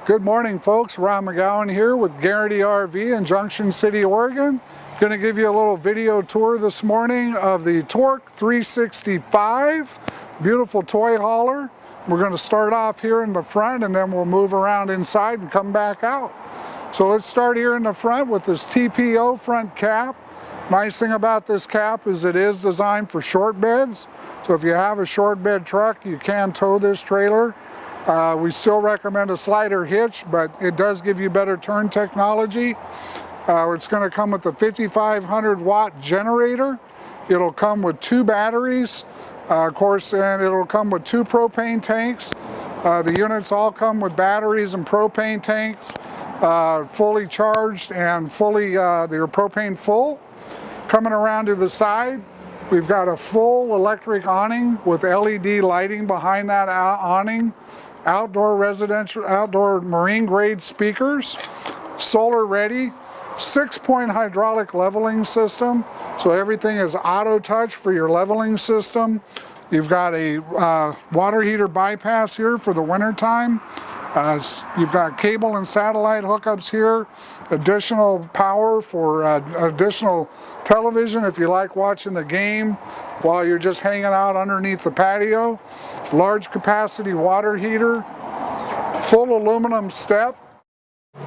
Good morning, folks. Ron McGowan here with Garrity RV in Junction City, Oregon. Going to give you a little video tour this morning of the Torque 365. Beautiful toy hauler. We're going to start off here in the front and then we'll move around inside and come back out. So let's start here in the front with this TPO front cap. Nice thing about this cap is it is designed for short beds. So if you have a short bed truck, you can tow this trailer. We still recommend a slider hitch, but it does give you better turn technology. It's going to come with a 5,500 watt generator. It'll come with 2 batteries, of course, and it'll come with 2 propane tanks. The units all come with batteries and propane tanks, fully charged and fully they're propane full. Coming around to the side, we've got a full electric awning with LED lighting behind that awning. Outdoor marine grade speakers, solar ready, 6-point hydraulic leveling system, so everything is auto touch for your leveling system. You've got a water heater bypass here for the winter time. You've got cable and satellite hookups here, additional power for additional television if you like watching the game while you're just hanging out underneath the patio. Large capacity water heater, full aluminum step.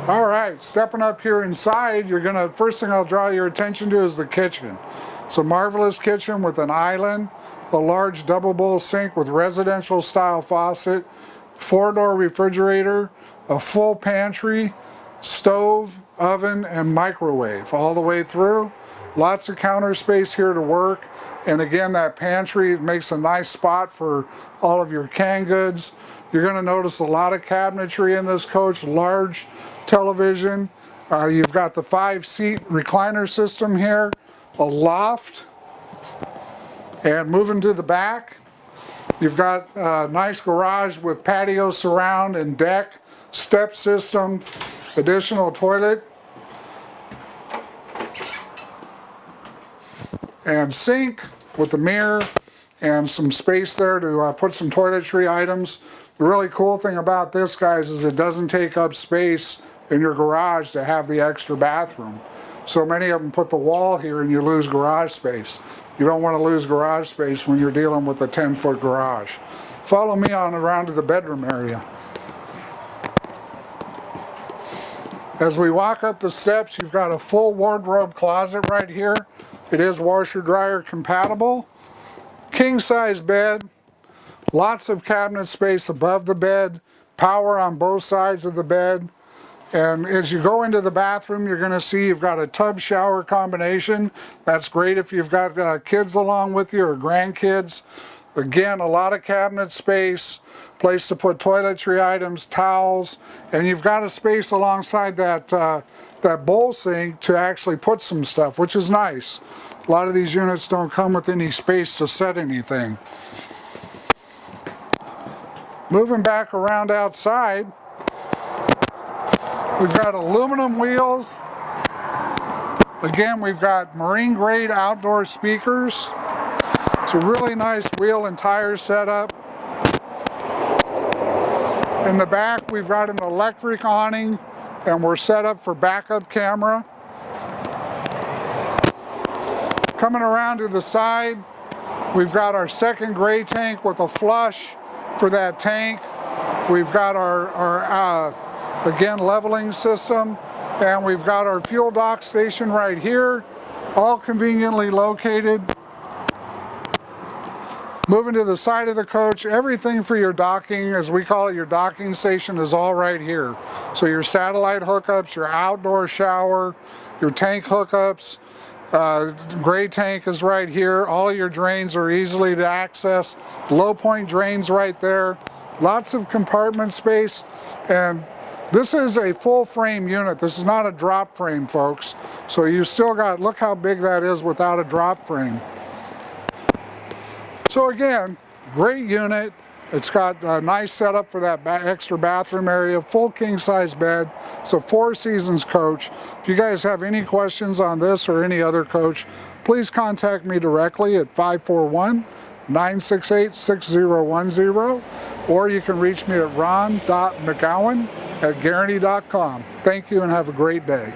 All right, stepping up here inside, first thing I'll draw your attention to is the kitchen. It's a marvelous kitchen with an island, a large double bowl sink with residential style faucet, 4-door refrigerator, a full pantry, stove, oven, and microwave all the way through. Lots of counter space here to work. And again, that pantry makes a nice spot for all of your canned goods. You're going to notice a lot of cabinetry in this coach, large television. You've got the 5-seat recliner system here, a loft. And moving to the back, you've got a nice garage with patio surround and deck, step system, additional toilet, and sink with a mirror and some space there to put some toiletry items. The really cool thing about this, guys, is it doesn't take up space in your garage to have the extra bathroom. So many of them put the wall here and you lose garage space. You don't want to lose garage space when you're dealing with a 10-foot garage. Follow me on around to the bedroom area. As we walk up the steps, you've got a full wardrobe closet right here. It is washer dryer compatible. King size bed, lots of cabinet space above the bed, power on both sides of the bed. And as you go into the bathroom, you're going to see you've got a tub shower combination. That's great if you've got kids along with you or grandkids. Again, a lot of cabinet space, place to put toiletry items, towels, and you've got a space alongside that that bowl sink to actually put some stuff, which is nice. A lot of these units don't come with any space to set anything. Moving back around outside, we've got aluminum wheels. Again, we've got marine grade outdoor speakers. It's a really nice wheel and tire setup. In the back, we've got an electric awning and we're set up for backup camera. Coming around to the side, we've got our second gray tank with a flush for that tank. We've got our again, leveling system, and we've got our fuel dock station right here, all conveniently located. Moving to the side of the coach, everything for your docking, as we call it, your docking station, is all right here. So your satellite hookups, your outdoor shower, your tank hookups, gray tank is right here. All your drains are easily to access. Low point drains right there. Lots of compartment space, and this is a full frame unit. This is not a drop frame, folks. So you still got, look how big that is without a drop frame. So again, great unit. It's got a nice setup for that extra bathroom area, full king size bed. It's a 4 Seasons coach. If you guys have any questions on this or any other coach, please contact me directly at 541-968-6010, or you can reach me at ron.mcgowan at guarantee.com. Thank you and have a great day.